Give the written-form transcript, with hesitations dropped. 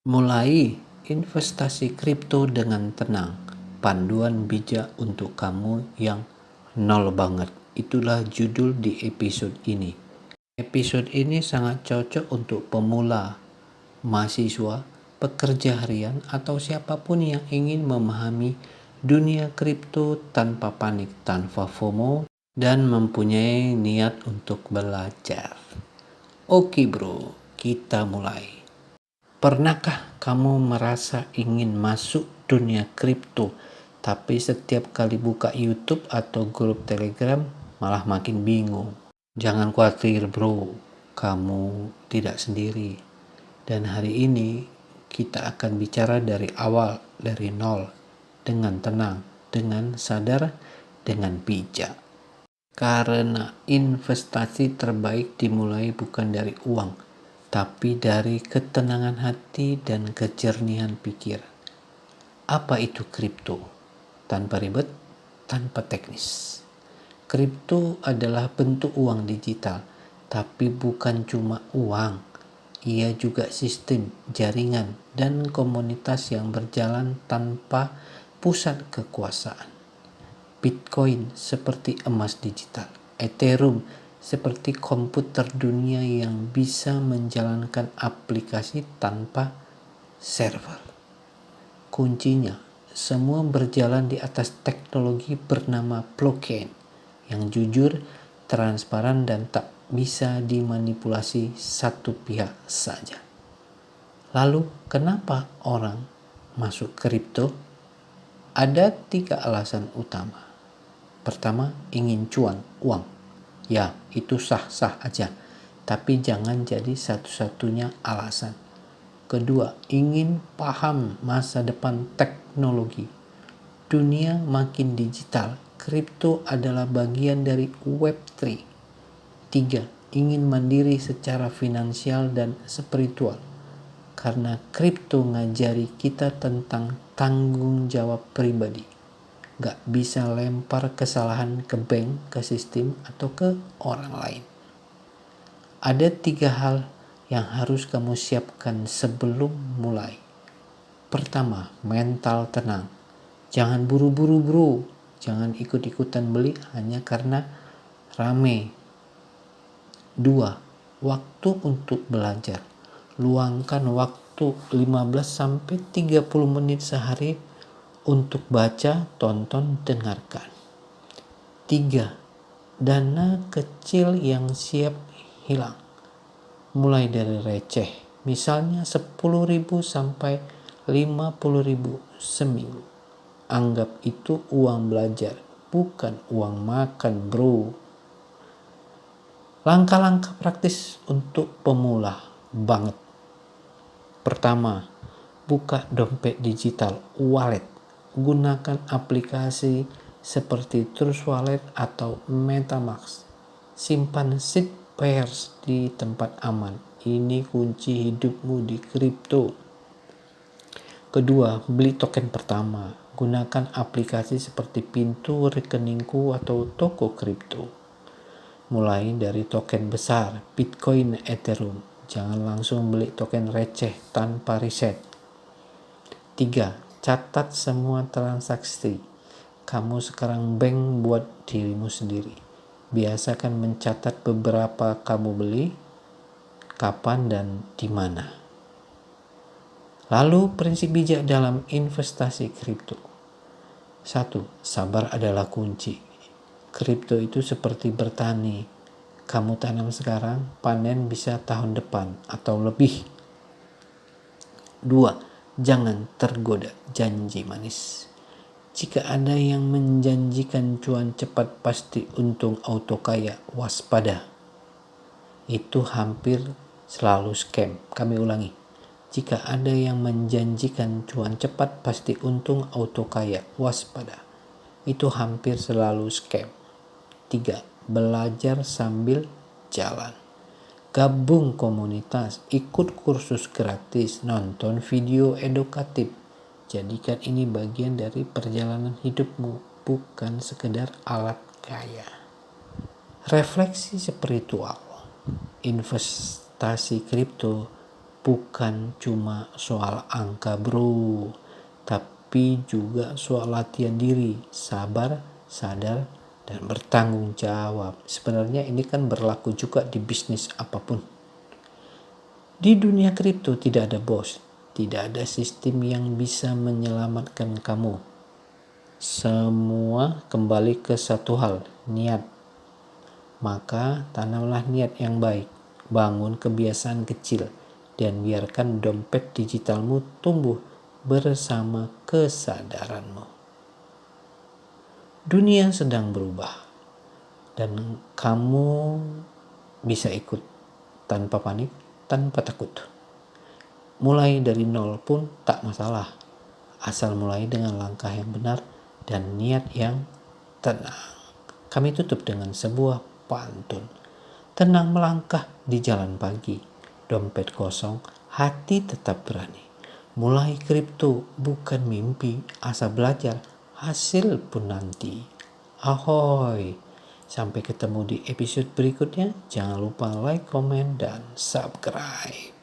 Mulai investasi kripto dengan tenang. Panduan bijak untuk kamu yang nol banget. Itulah judul di episode ini. Episode ini sangat cocok untuk pemula, mahasiswa, pekerja harian, atau siapapun yang ingin memahami dunia kripto tanpa panik, tanpa FOMO, dan mempunyai niat untuk belajar. Oke bro, kita mulai. Pernahkah kamu merasa ingin masuk dunia kripto, tapi setiap kali buka YouTube atau grup Telegram malah makin bingung? Jangan khawatir bro, kamu tidak sendiri. Dan hari ini kita akan bicara dari awal, dari nol, dengan tenang, dengan sadar, dengan bijak. Karena investasi terbaik dimulai bukan dari uang, tapi dari ketenangan hati dan kejernihan pikir. Apa itu kripto? Tanpa ribet, tanpa teknis. Kripto adalah bentuk uang digital, tapi bukan cuma uang. Ia juga sistem, jaringan, dan komunitas yang berjalan tanpa pusat kekuasaan. Bitcoin seperti emas digital, Ethereum seperti komputer dunia yang bisa menjalankan aplikasi tanpa server. Kuncinya, semua berjalan di atas teknologi bernama blockchain yang jujur, transparan, dan tak bisa dimanipulasi satu pihak saja. Lalu, kenapa orang masuk kripto? Ada 3 alasan utama. Pertama, ingin cuan, uang. Ya, itu sah-sah aja. Tapi jangan jadi satu-satunya alasan. Kedua, ingin paham masa depan teknologi. Dunia makin digital. Kripto adalah bagian dari Web3. 3, ingin mandiri secara finansial dan spiritual. Karena kripto ngajari kita tentang tanggung jawab pribadi. Gak bisa lempar kesalahan ke bank, ke sistem, atau ke orang lain. Ada 3 hal yang harus kamu siapkan sebelum mulai. Pertama, mental tenang. Jangan buru-buru bro. Jangan ikut-ikutan beli hanya karena rame. 2, waktu untuk belajar. Luangkan waktu 15-30 menit sehari untuk baca, tonton, dengarkan. 3, dana kecil yang siap hilang. Mulai dari receh, misalnya 10.000 sampai 50.000 seminggu. Anggap itu uang belajar, bukan uang makan bro. Langkah-langkah praktis untuk pemula banget. Pertama, buka dompet digital, wallet. Gunakan aplikasi seperti Trust Wallet atau MetaMask. Simpan seed pairs di tempat aman. Ini kunci hidupmu di kripto. Kedua, beli token pertama. Gunakan aplikasi seperti Pintu, Rekeningku, atau toko kripto. Mulai dari token besar, Bitcoin, Ethereum. Jangan langsung beli token receh tanpa riset. 3, catat semua transaksi. Kamu sekarang bank buat dirimu sendiri. Biasakan mencatat beberapa kamu beli, kapan dan di mana. Lalu prinsip bijak dalam investasi kripto. 1, sabar adalah kunci. Kripto itu seperti bertani. Kamu tanam sekarang, panen bisa tahun depan atau lebih. 2, jangan tergoda janji manis. Jika ada yang menjanjikan cuan cepat pasti untung auto kaya, waspada. Itu hampir selalu scam. Kami ulangi. Jika ada yang menjanjikan cuan cepat pasti untung auto kaya, waspada. Itu hampir selalu scam. 3, belajar sambil jalan. Gabung komunitas, ikut kursus gratis, nonton video edukatif. Jadikan ini bagian dari perjalanan hidupmu, bukan sekedar alat gaya. Refleksi spiritual. Investasi kripto bukan cuma soal angka bro, tapi juga soal latihan diri, sabar, sadar, dan bertanggung jawab. Sebenarnya ini kan berlaku juga di bisnis apapun. Di dunia kripto tidak ada bos, tidak ada sistem yang bisa menyelamatkan kamu. Semua kembali ke satu hal, niat. Maka tanamlah niat yang baik, bangun kebiasaan kecil, dan biarkan dompet digitalmu tumbuh bersama kesadaranmu. Dunia sedang berubah, dan kamu bisa ikut tanpa panik, tanpa takut. Mulai dari nol pun tak masalah, asal mulai dengan langkah yang benar dan niat yang tenang. Kami tutup dengan sebuah pantun. Tenang melangkah di jalan pagi, dompet kosong, hati tetap berani. Mulai kripto bukan mimpi, asa belajar, hasil pun nanti. Ahoy! Sampai ketemu di episode berikutnya. Jangan lupa like, komen, dan subscribe.